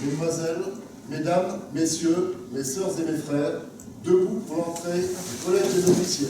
Mesdemoiselles, Mesdames, Messieurs, mes sœurs et mes frères, debout pour l'entrée du collège des officiers.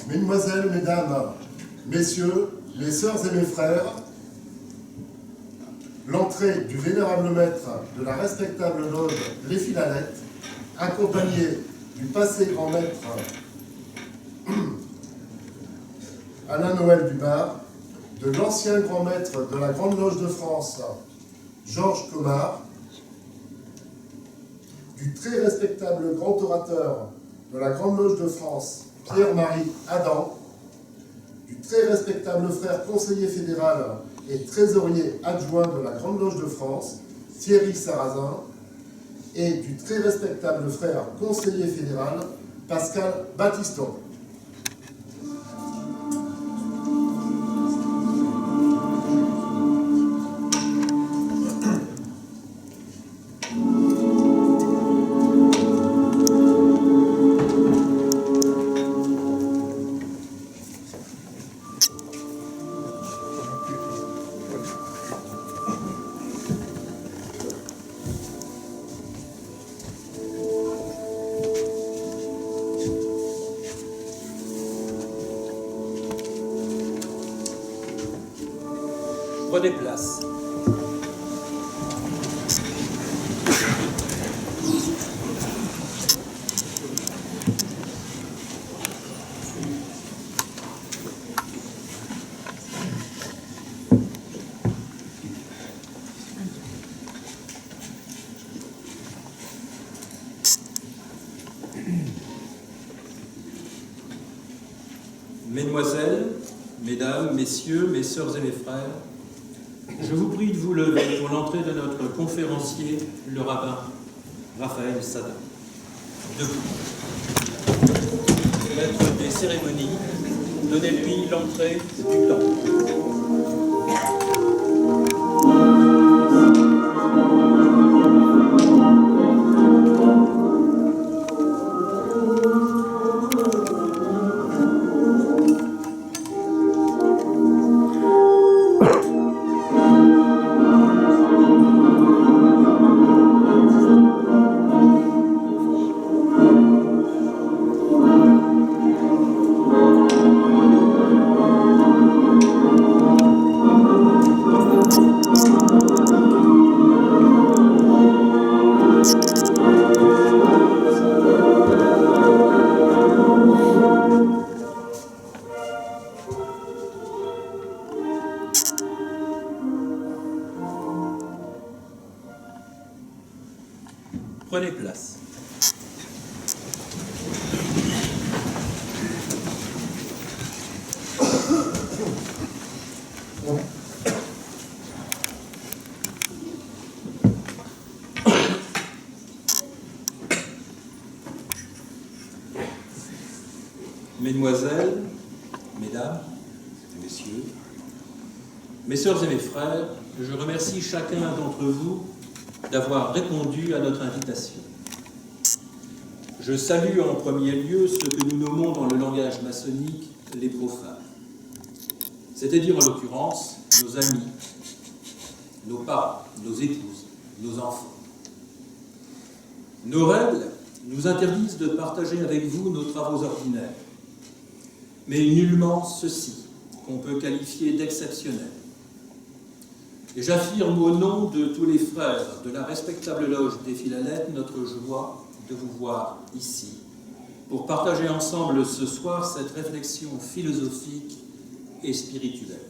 Mesdemoiselles, Mesdames, Messieurs, mes sœurs et mes frères, l'entrée du vénérable maître de la respectable loge Les Filalettes, accompagné du passé grand maître Alain Noël Dubar, de l'ancien grand maître de la Grande Loge de France, Georges Comard, du très respectable grand orateur de la Grande Loge de France, Pierre-Marie Adam, du très respectable frère conseiller fédéral et trésorier adjoint de la Grande Loge de France, Thierry Sarrazin, et du très respectable frère conseiller fédéral, Pascal Battiston. Prenez place. Mesdemoiselles, Mesdames, Messieurs, mes sœurs et mes frères, je vous prie de vous lever pour l'entrée de notre conférencier, le rabbin Raphaël Sada. Debout. Maître des cérémonies, donnez-lui l'entrée du temple. Prenez place. et messieurs, mes sœurs et mes frères, je remercie chacun d'entre vous d'avoir répondu à notre invitation. Je salue en premier lieu ce que nous nommons dans le langage maçonnique les profanes, c'est-à-dire en l'occurrence nos amis, nos parents, nos épouses, nos enfants. Nos règles nous interdisent de partager avec vous nos travaux ordinaires, mais nullement ceux-ci, qu'on peut qualifier d'exceptionnels. Et j'affirme au nom de tous les frères de la respectable loge des Philalèthes notre joie de vous voir ici, pour partager ensemble ce soir cette réflexion philosophique et spirituelle.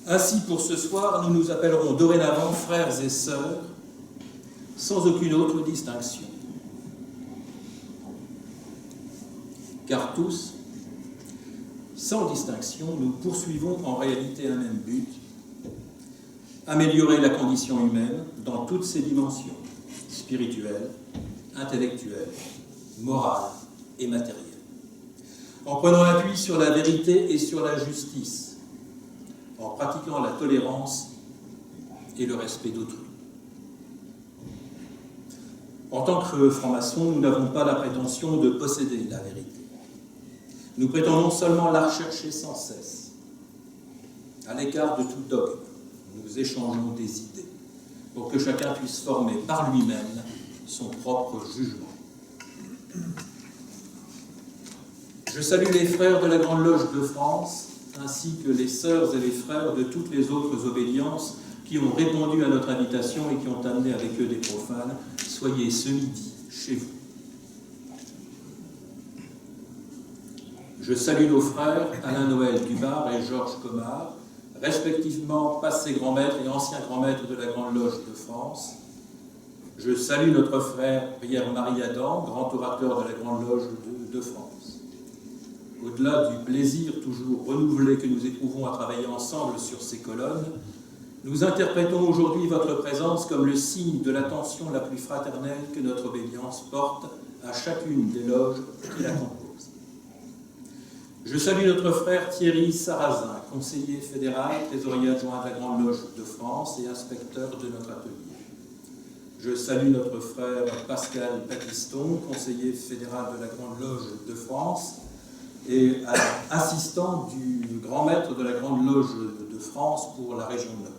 Ainsi, pour ce soir, nous nous appellerons dorénavant frères et sœurs, sans aucune autre distinction. Car tous, sans distinction, nous poursuivons en réalité un même but, améliorer la condition humaine dans toutes ses dimensions, spirituelle, intellectuelle, morale et matérielle, en prenant appui sur la vérité et sur la justice, en pratiquant la tolérance et le respect d'autrui. En tant que francs-maçons, nous n'avons pas la prétention de posséder la vérité. Nous prétendons seulement la rechercher sans cesse. À l'écart de tout dogme, nous échangeons des idées pour que chacun puisse former par lui-même son propre jugement. Je salue les frères de la Grande Loge de France, ainsi que les sœurs et les frères de toutes les autres obédiences qui ont répondu à notre invitation et qui ont amené avec eux des profanes. Soyez ce midi chez vous. Je salue nos frères Alain Noël Dubar et Georges Comard, respectivement passés grands maîtres et anciens grands maîtres de la Grande Loge de France. Je salue notre frère Pierre-Marie Adam, grand orateur de la Grande Loge de France. Au-delà du plaisir toujours renouvelé que nous éprouvons à travailler ensemble sur ces colonnes, nous interprétons aujourd'hui votre présence comme le signe de l'attention la plus fraternelle que notre obédience porte à chacune des loges qui la composent. Je salue notre frère Thierry Sarrazin, conseiller fédéral, trésorier adjoint de la Grande Loge de France et inspecteur de notre atelier. Je salue notre frère Pascal Patiston, conseiller fédéral de la Grande Loge de France et assistant du grand maître de la Grande Loge de France pour la région Nord.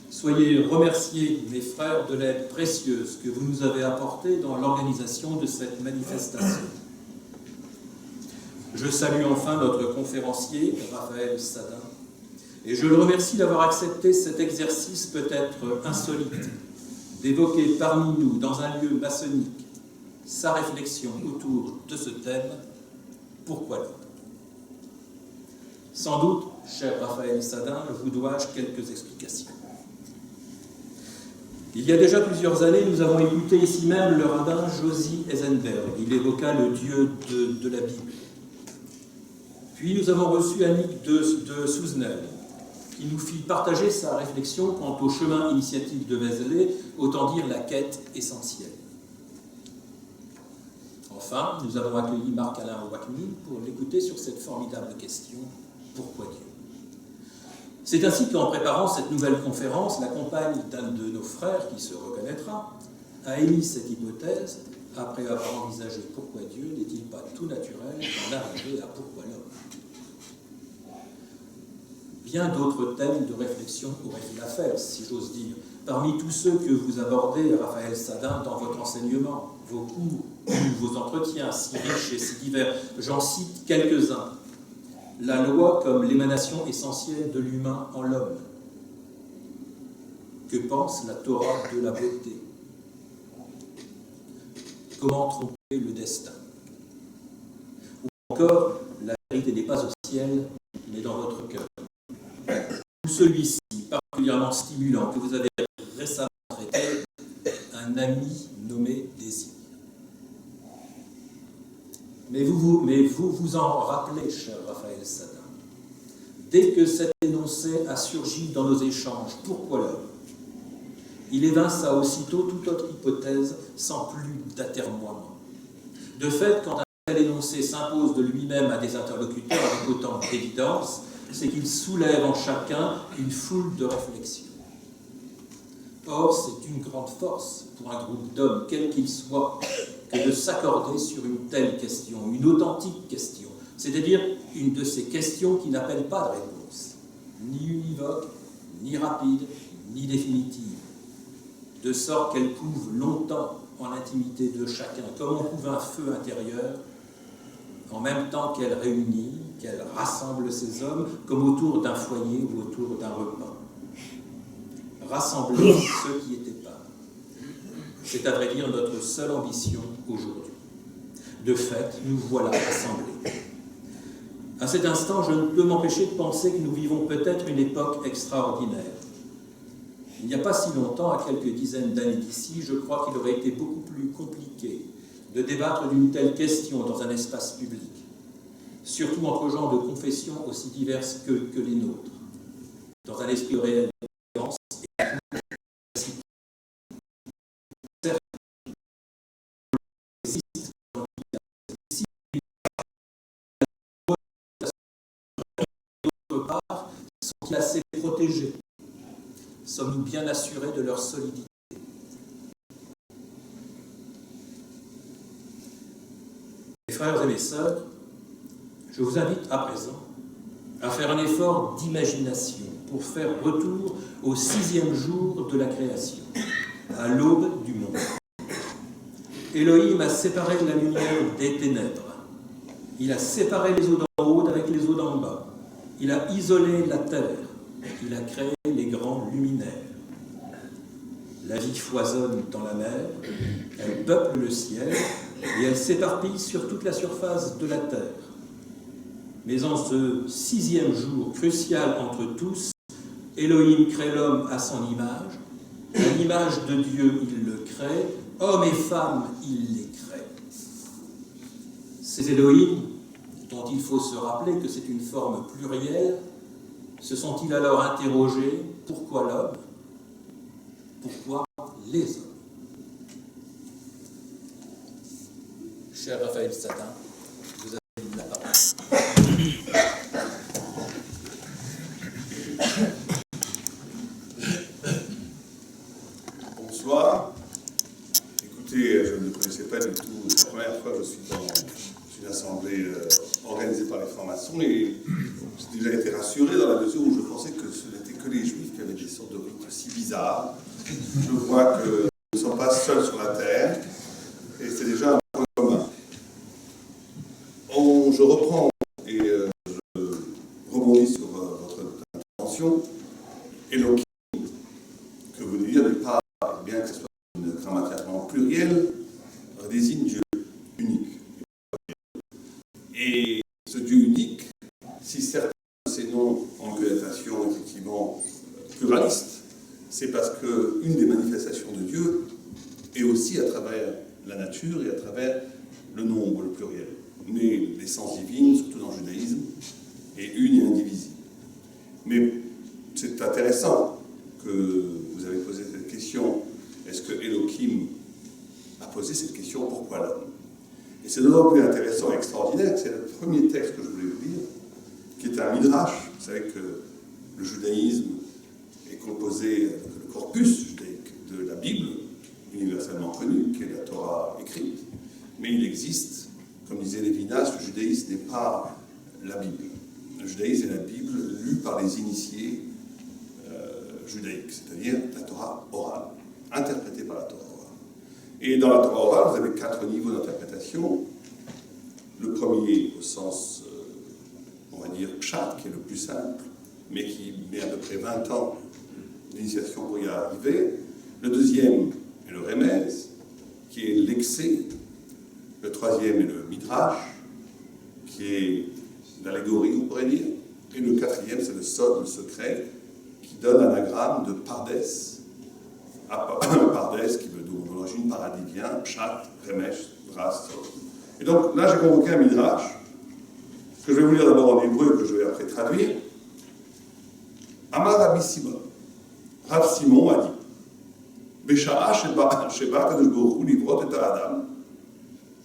Soyez remerciés, mes frères, de l'aide précieuse que vous nous avez apportée dans l'organisation de cette manifestation. Je salue enfin notre conférencier, Raphaël Sadin, et je le remercie d'avoir accepté cet exercice peut-être insolite, d'évoquer parmi nous, dans un lieu maçonnique, sa réflexion autour de ce thème, pourquoi l'homme ? Sans doute, cher Raphaël Sadin, vous dois-je quelques explications. Il y a déjà plusieurs années, nous avons écouté ici même le rabbin Josie Eisenberg. Il évoqua le Dieu de la Bible. Puis nous avons reçu Annick de Souzenel, qui nous fit partager sa réflexion quant au chemin initiatique de Vézelay, autant dire la quête essentielle. Enfin, nous avons accueilli Marc-Alain Wachmin pour l'écouter sur cette formidable question « Pourquoi Dieu ?» C'est ainsi qu'en préparant cette nouvelle conférence, la compagne d'un de nos frères, qui se reconnaîtra, a émis cette hypothèse, après avoir envisagé pourquoi Dieu, n'est-il pas tout naturel d'en arriver à pourquoi l'homme ? Bien d'autres thèmes de réflexion auraient-ils à faire, si j'ose dire, parmi tous ceux que vous abordez, Raphaël Sadin, dans votre enseignement, vos cours, vos entretiens si riches et si divers. J'en cite quelques-uns. La loi comme l'émanation essentielle de l'humain en l'homme. Que pense la Torah de la beauté? Comment tromper le destin? Ou encore, la vérité n'est pas au ciel, mais dans votre cœur. Ou celui-ci, particulièrement stimulant, que vous avez récemment traité, un ami nommé Désir. Mais vous vous en rappelez, cher Raphaël Sadin, dès que cet énoncé a surgi dans nos échanges, pourquoi l'homme? Il évinça aussitôt toute autre hypothèse sans plus d'atermoiement. De fait, quand un énoncé s'impose de lui-même à des interlocuteurs avec autant d'évidence, c'est qu'il soulève en chacun une foule de réflexions. Or, c'est une grande force pour un groupe d'hommes, quel qu'il soit, que de s'accorder sur une telle question, une authentique question, c'est-à-dire une de ces questions qui n'appellent pas de réponse, ni univoque, ni rapide, ni définitive, de sorte qu'elle couve longtemps en l'intimité de chacun, comme on couve un feu intérieur, en même temps qu'elle réunit, qu'elle rassemble ces hommes, comme autour d'un foyer ou autour d'un repas. Rassembler ceux qui étaient pas. C'est à vrai dire notre seule ambition aujourd'hui. De fait, nous voilà rassemblés. À cet instant, je ne peux m'empêcher de penser que nous vivons peut-être une époque extraordinaire. Il n'y a pas si longtemps, à quelques dizaines d'années d'ici, je crois qu'il aurait été beaucoup plus compliqué de débattre d'une telle question dans un espace public, surtout entre gens de confessions aussi diverses que les nôtres, dans un esprit réel de tolérance d'autre part, sont-ils assez protégés? Sommes-nous bien assurés de leur solidité? Mes frères et mes sœurs, je vous invite à présent à faire un effort d'imagination pour faire retour au 6e jour de la création, à l'aube du monde. Elohim a séparé la lumière des ténèbres. Il a séparé les eaux d'en haut avec les eaux d'en bas. Il a isolé la terre. Il a créé les grands luminaires. La vie foisonne dans la mer, elle peuple le ciel et elle s'éparpille sur toute la surface de la terre. Mais en ce 6e jour crucial entre tous, Elohim crée l'homme à son image. À l'image de Dieu, il le crée. Hommes et femmes, il les crée. Ces Elohim, dont il faut se rappeler que c'est une forme plurielle, se sont-ils alors interrogés « Pourquoi l'homme ? Pourquoi les hommes ?» Cher Raphaël Sadin, vous avez la parole. Bonsoir. Écoutez, je ne connaissais pas du tout, c'est la première fois que je suis dans une assemblée organisée par les francs-maçons et j'ai déjà été rassuré dans la mesure où je pensais que ce n'était que les juifs qui avaient des sortes de rites si bizarres. Je vois que nous ne sommes pas seuls sur la terre et c'est déjà un point commun. Je reprends et je rebondis sur votre intervention. Elohim, que vous dites, n'est pas, bien que ce soit une grammaticalement plurielle, désigne Dieu unique. Et ce Dieu unique, si certains de ces noms ont une connotation effectivement pluraliste, c'est parce qu'une des manifestations de Dieu est aussi à travers la nature et à travers le nombre, le pluriel. Mais l'essence divine, surtout dans le judaïsme, est une et indivisible. Mais c'est intéressant que vous avez posé cette question. Est-ce que Elohim a posé cette question, pourquoi l'homme? Et c'est d'autant plus intéressant et extraordinaire que c'est le premier texte que je voulais vous lire, qui est un midrash. Vous savez que le judaïsme est composé, le corpus judaïque de la Bible, universellement connue, qui est la Torah écrite, mais il existe, comme disait Lévinas, le judaïsme n'est pas la Bible. Le judaïsme est la Bible lue par les initiés judaïques, c'est-à-dire la Torah orale, interprétée par la Torah orale. Et dans la Torah orale, vous avez 4 niveaux d'interprétation. Le premier, au sens, on va dire, pshat, qui est le plus simple, mais qui met à peu près 20 ans d'initiation pour y arriver. Le deuxième est le remez, qui est l'excès. Le troisième est le midrash, qui est l'allégorie, on pourrait dire. Et le quatrième, c'est le sod, le secret, qui donne l'anagramme de Pardes. Pardes, qui veut dire l'origine paradisien, Pshat, Remesh, Dras, Sod. Et donc là, j'ai convoqué un midrash, que je vais vous lire d'abord en hébreu, que je vais après traduire. Amar Rabbi Simon. Rav Simon a dit Besha'a sheba kadosh baruch hu livrot et adam.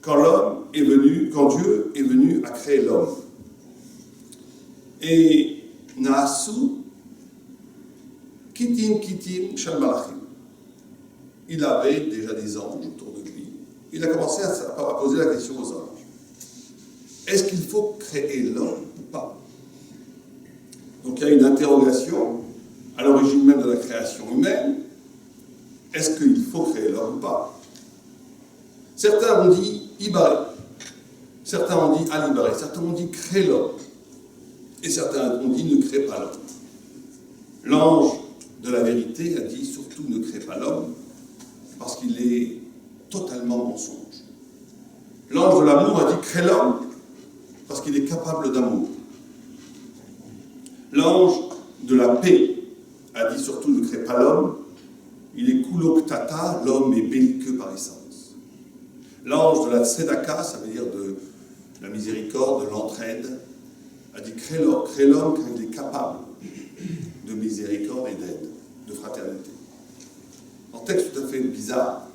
Quand l'homme quand Dieu est venu à créer l'homme. Et Naasu, Kitim Shel Malachim. Il avait déjà des anges autour de lui. Il a commencé à poser la question aux anges. Est-ce qu'il faut créer l'homme ou pas? Donc il y a une interrogation à l'origine même de la création humaine. Est-ce qu'il faut créer l'homme ou pas? Certains ont dit Ibaré, certains ont dit Alibaré, certains ont dit crée l'homme, et certains ont dit ne crée pas l'homme. L'ange de la vérité a dit surtout ne crée pas l'homme, parce qu'il est totalement mensonge. L'ange de l'amour a dit crée l'homme, parce qu'il est capable d'amour. L'ange de la paix a dit surtout ne crée pas l'homme, il est kuloktata, l'homme est belliqueux par essence. L'ange de la tzedaka, ça veut dire de la miséricorde, de l'entraide, a dit crée l'homme car il est capable de miséricorde et d'aide, de fraternité. Un texte tout à fait bizarre.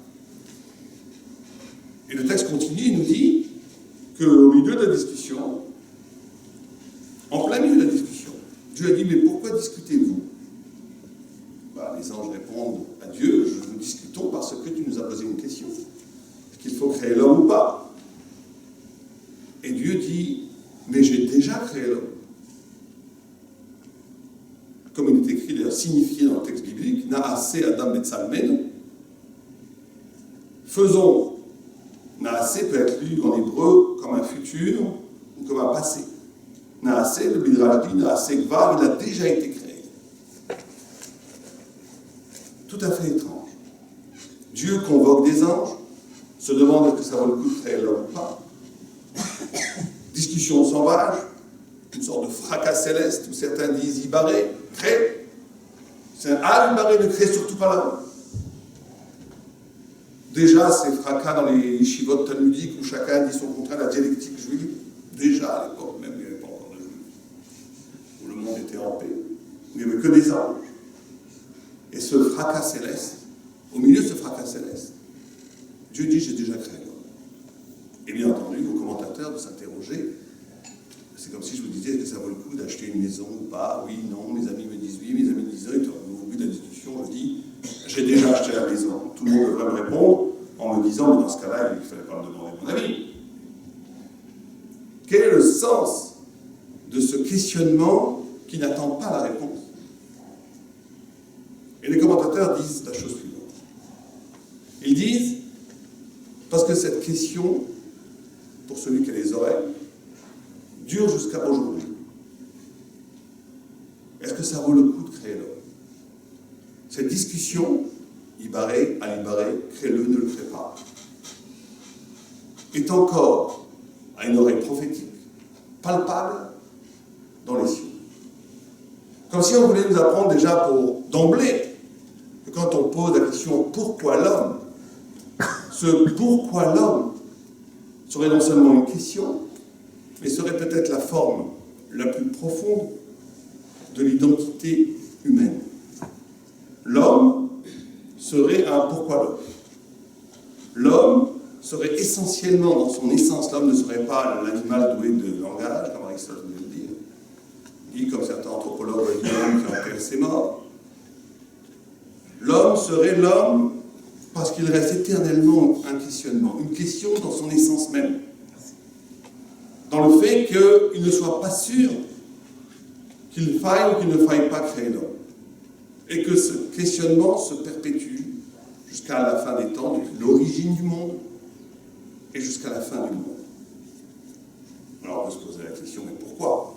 Et le texte continue, il nous dit qu'au milieu de la discussion, en plein milieu de la discussion, Dieu a dit mais pourquoi discutez-vous? Les anges répondent à Dieu, nous discutons parce que tu nous as posé une question. Est-ce qu'il faut créer l'homme ou pas? Et Dieu dit, mais j'ai déjà créé l'homme. Comme il est écrit, d'ailleurs signifié dans le texte biblique, Naase Adam Betzalmen. Faisons. Naase peut être lu en hébreu comme un futur ou comme un passé. Naase, le Midrash dit, Naase Gvar, il a déjà été créé. Tout à fait étrange. Dieu convoque des anges, se demande est-ce que ça vaut le coup de créer l'homme ou pas. Discussion sauvage, une sorte de fracas céleste où certains disent Ibaré, crée. C'est un Ibaré ne crée surtout pas l'homme. Déjà, ces fracas dans les yeshivot talmudiques où chacun dit son contraire, la dialectique juive, déjà à l'époque, même il n'y avait pas encore de juifs, où le monde était en paix, où il n'y avait que des anges. Et ce fracas céleste, au milieu de ce fracas céleste, Dieu dit j'ai déjà créé l'homme. Et bien entendu, aux commentateurs de s'interroger, c'est comme si je vous disais est-ce que ça vaut le coup d'acheter une maison ou pas? Oui, non, mes amis me disent oui, mes amis me disent non. Au bout de la discussion, je dis j'ai déjà acheté la maison. Tout le monde devrait me répondre en me disant mais dans ce cas-là, il ne fallait pas me demander mon avis. Quel est le sens de ce questionnement qui n'attend pas la réponse? Et les commentateurs disent la chose suivante. Ils disent, parce que cette question, pour celui qui a les oreilles, dure jusqu'à aujourd'hui. Est-ce que ça vaut le coup de créer l'homme? Cette discussion, Ibaré, Alibaré, crée-le, ne le crée pas, est encore à une oreille prophétique, palpable dans les cieux. Comme si on voulait nous apprendre déjà d'emblée, que quand on pose la question « Pourquoi l'homme ?», ce « Pourquoi l'homme » serait non seulement une question, mais serait peut-être la forme la plus profonde de l'identité humaine. L'homme serait un « Pourquoi l'homme ?» L'homme serait essentiellement, dans son essence, l'homme ne serait pas l'animal doué de langage, comme Aristote voulait le dire, dit comme certains anthropologues le disent, l'homme qui enterre ses morts. L'homme serait l'homme parce qu'il reste éternellement un questionnement, une question dans son essence même. Dans le fait qu'il ne soit pas sûr qu'il faille ou qu'il ne faille pas créer l'homme. Et que ce questionnement se perpétue jusqu'à la fin des temps, depuis l'origine du monde et jusqu'à la fin du monde. Alors on peut se poser la question, mais pourquoi?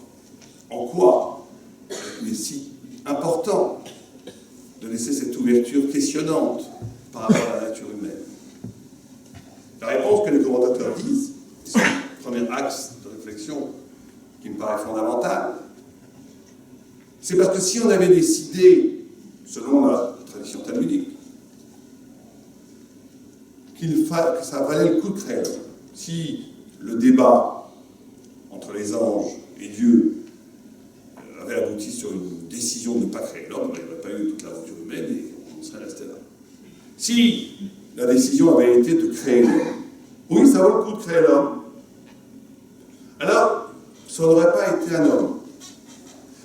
En quoi il est si important de laisser cette ouverture questionnante par rapport à la nature humaine? La réponse que les commentateurs disent, c'est le premier axe de réflexion qui me paraît fondamental, c'est parce que si on avait décidé, selon la tradition talmudique, que ça valait le coup de créer l'homme, si le débat entre les anges et Dieu avait abouti sur une décision de ne pas créer l'homme, il n'y aurait pas eu toute l'aventure humaine et on serait resté là. Si la décision avait été de créer l'homme, oui, ça vaut le coup de créer l'homme, ça n'aurait pas été un homme.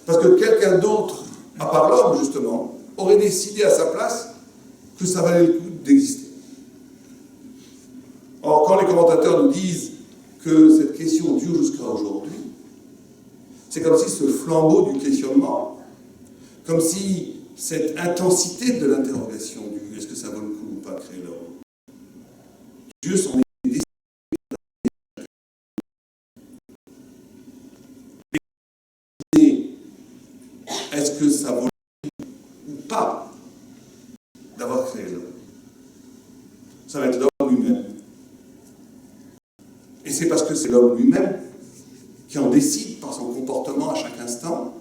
Parce que quelqu'un d'autre, à part l'homme justement, aurait décidé à sa place que ça valait le coup d'exister. Or, quand les commentateurs nous disent que cette question dure jusqu'à aujourd'hui, c'est comme si ce flambeau du questionnement, comme si cette intensité de l'interrogation du est-ce que ça vaut le coup ou pas créer l'homme, Dieu s'en est décidé. Est-ce que ça vaut le coup ou pas d'avoir créé l'homme? Ça va être l'homme lui-même. Et c'est parce que c'est l'homme lui-même qui en décide par son comportement à chaque instant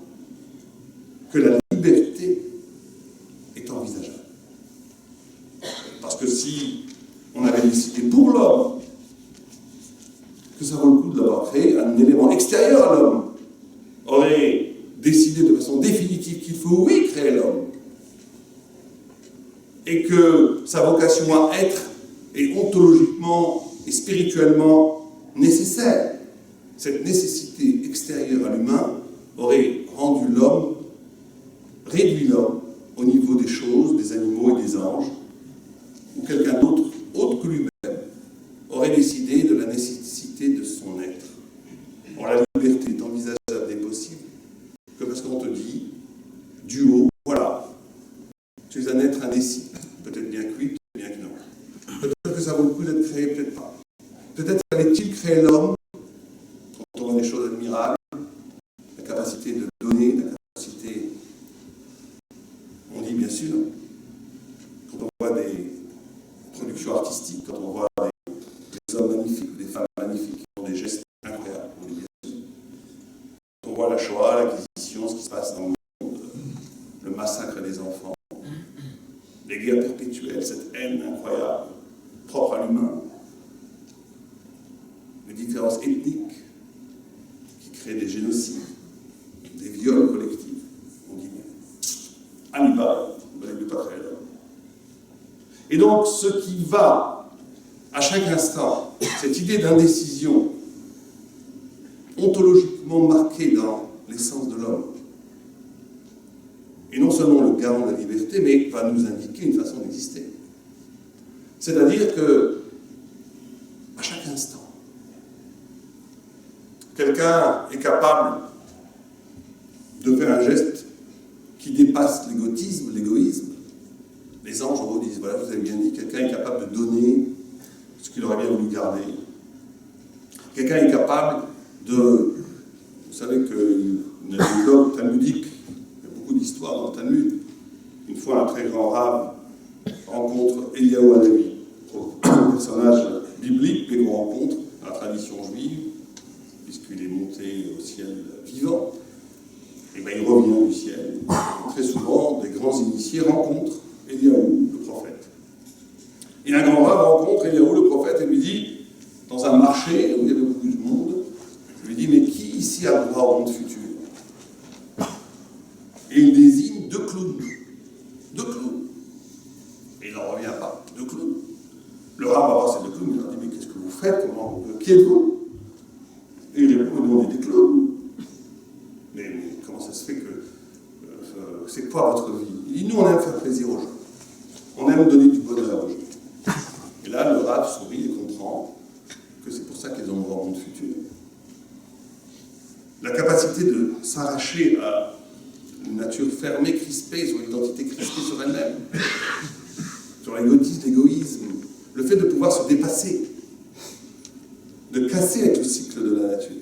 que la liberté est envisageable. Parce que si on avait décidé pour l'homme que ça vaut le coup de l'avoir créé, un élément extérieur à l'homme aurait décidé de façon définitive qu'il faut, oui, créer l'homme, et que sa vocation à être est ontologiquement et spirituellement nécessaire. Cette nécessité extérieure à l'humain aurait rendu l'homme, réduit l'homme au niveau des choses, des animaux et des anges, ou quelqu'un d'autre, autre que lui-même, aurait décidé de la nécessité de son être. Or, la liberté est envisageable et possible que parce qu'on te dit, du haut, voilà, tu es un être indécis, peut-être bien que oui, peut-être bien que non. Peut-être que ça vaut le coup d'être créé, peut-être pas. Peut-être fallait-il créer l'homme, quand on voit des choses admirables, la capacité de donner, la capacité, on dit bien sûr, quand on voit des productions artistiques, quand on voit des hommes magnifiques, des femmes magnifiques, qui ont des gestes incroyables, on dit bien sûr. Quand on voit la Shoah, l'Inquisition, ce qui se passe dans le monde, le massacre des enfants, les guerres perpétuelles, cette haine incroyable, propre à l'humain, les différences ethniques qui créent des génocides, des viols collectifs, on dit bien. Hannibal, on ne pas créer l'homme. Et donc, ce qui va, à chaque instant, cette idée d'indécision ontologiquement marquée dans l'essence de l'homme, et non seulement le garant de la liberté, mais va nous indiquer une façon d'exister. C'est-à-dire que, à chaque instant, quelqu'un est capable de faire un geste qui dépasse l'égotisme, l'égoïsme. Les anges en haut disent, voilà, vous avez bien dit, quelqu'un est capable de donner ce qu'il aurait bien voulu garder. Quelqu'un est capable de... Vous savez qu'une anecdote talmudique, il y a beaucoup d'histoires dans le Talmud. Une fois, un très grand rave rencontre Eliyahu Hanavi, un personnage biblique, mais qu'on rencontre dans la tradition juive, puisqu'il est monté au ciel vivant. Et bien, il revient du ciel. Très souvent, des grands initiés rencontrent Eliyahu, le prophète. Et un grand rave rencontre Eliyahu, le prophète, et lui dit, dans un marché où il y avait beaucoup de monde, il lui dit, mais qui ici a le droit au monde futur? Et il désigne deux clowns. Deux clowns. Et il n'en revient pas. Deux clowns. Le rave va voir ces deux clowns, il leur dit, mais qu'est-ce que vous faites? Qui êtes-vous? Et il répond, nous on est des clowns. Mais comment ça se fait que... c'est quoi votre vie? Il dit, nous on aime faire plaisir aux gens. On aime donner du bonheur aux gens. Et là, le rave sourit et comprend que c'est pour ça qu'ils ont un grand monde futur. La capacité de s'arracher à une nature fermée, crispée, sur l'identité crispée sur elle-même, sur l'égotisme, l'égoïsme, le fait de pouvoir se dépasser, de casser avec le cycle de la nature,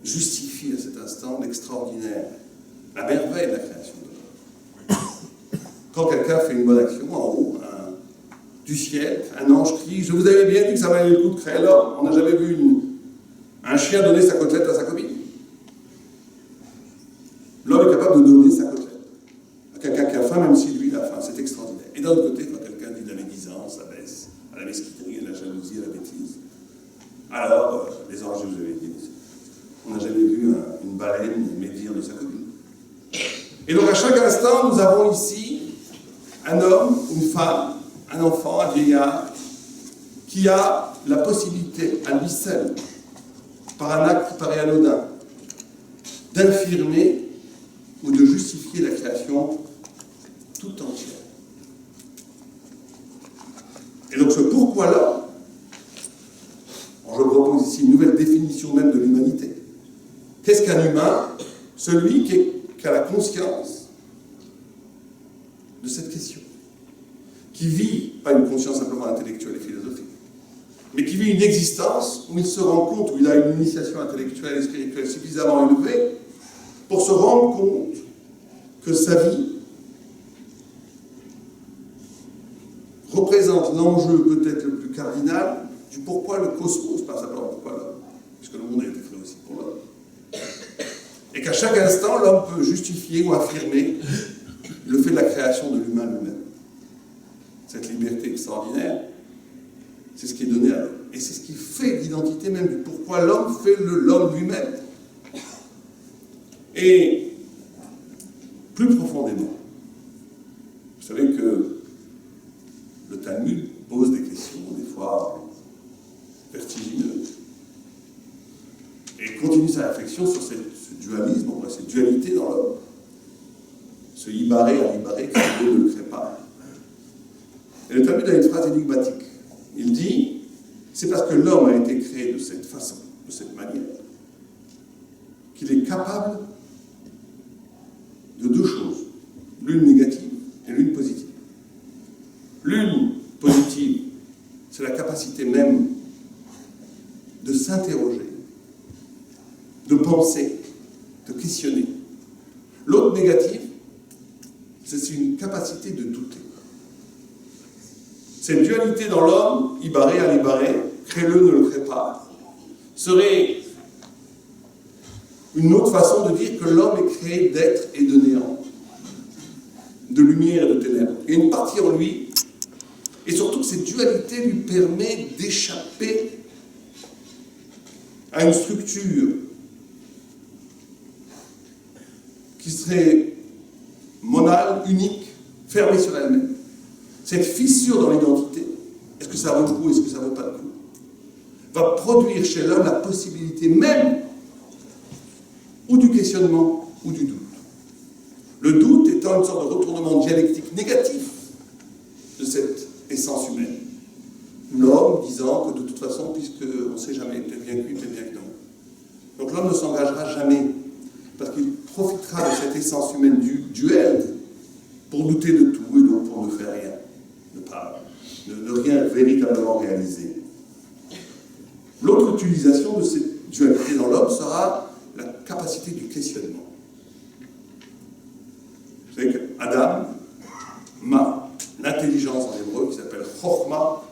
justifie à cet instant l'extraordinaire, la merveille de la création de l'homme. Quand quelqu'un fait une bonne action en haut, du ciel, un ange crie, je vous avais bien dit que ça valait le coup de créer l'homme. On n'a jamais vu un chien donner sa côtelette à sa copine. L'homme est capable de donner sa côtelette à quelqu'un qui a faim, même si lui il a faim. C'est extraordinaire. Et d'un autre côté, quand quelqu'un dit de la médisance, à la mesquinerie, à la jalousie, à la bêtise, alors les anges, je vous avais dit, on n'a jamais vu une baleine médire de sa copine. Et donc à chaque instant, nous avons ici un homme, une femme, un enfant, un vieillard, qui a la possibilité à lui seul par un acte qui paraît anodin, d'infirmer ou de justifier la création tout entière. Et donc ce pourquoi-là, je propose ici une nouvelle définition même de l'humanité. Qu'est-ce qu'un humain? Celui qui a la conscience de cette question, qui vit, pas une conscience simplement intellectuelle et philosophique, mais qui vit une existence où il se rend compte, où il a une initiation intellectuelle et spirituelle suffisamment élevée pour se rendre compte que sa vie représente l'enjeu peut-être le plus cardinal du pourquoi le cosmos, pas simplement pourquoi l'homme, puisque le monde a été créé aussi pour l'homme. Et qu'à chaque instant, l'homme peut justifier ou affirmer le fait de la création de l'humain lui-même. Cette liberté extraordinaire, c'est ce qui est donné à l'homme. Et c'est ce qui fait l'identité même du pourquoi l'homme fait l'homme lui-même. Et plus profondément, vous savez que le Talmud pose des questions, des fois vertigineuses, et continue sa réflexion sur ce dualisme, cette dualité dans l'homme. Ce ibaré à l'ibaré qui ne le crée pas. Et le Talmud a une phrase énigmatique. Il dit, c'est parce que l'homme a été créé de cette façon, de cette manière, qu'il est capable de deux choses, l'une négative et l'une positive. L'une positive, c'est la capacité même de s'interroger, de penser, de questionner. L'autre négative, c'est une capacité de douter. Cette dualité dans l'homme, ibaré à l'ibaré, crée-le, ne le crée pas, serait une autre façon de dire que l'homme est créé d'être et de néant, de lumière et de ténèbres. Il y a une partie en lui, et surtout que cette dualité lui permet d'échapper à une structure qui serait monale, unique, fermée sur elle-même. Cette fissure dans l'identité, est-ce que ça vaut le coup, est-ce que ça ne vaut pas le coup, va produire chez l'homme la possibilité même ou du questionnement ou du doute. Le doute étant une sorte de retournement dialectique négatif de cette essence humaine. L'homme disant que de toute façon, puisqu'on ne sait jamais, t'es bien que oui, t'es bien que non. Donc l'homme ne s'engagera jamais, parce qu'il profitera de cette essence humaine du duel pour douter de tout et donc pour ne faire rien, ne rien véritablement réaliser. L'autre utilisation de cette dualité dans l'homme sera la capacité du questionnement. Vous savez qu'Adam, l'intelligence en hébreu, qui s'appelle Chokhmah,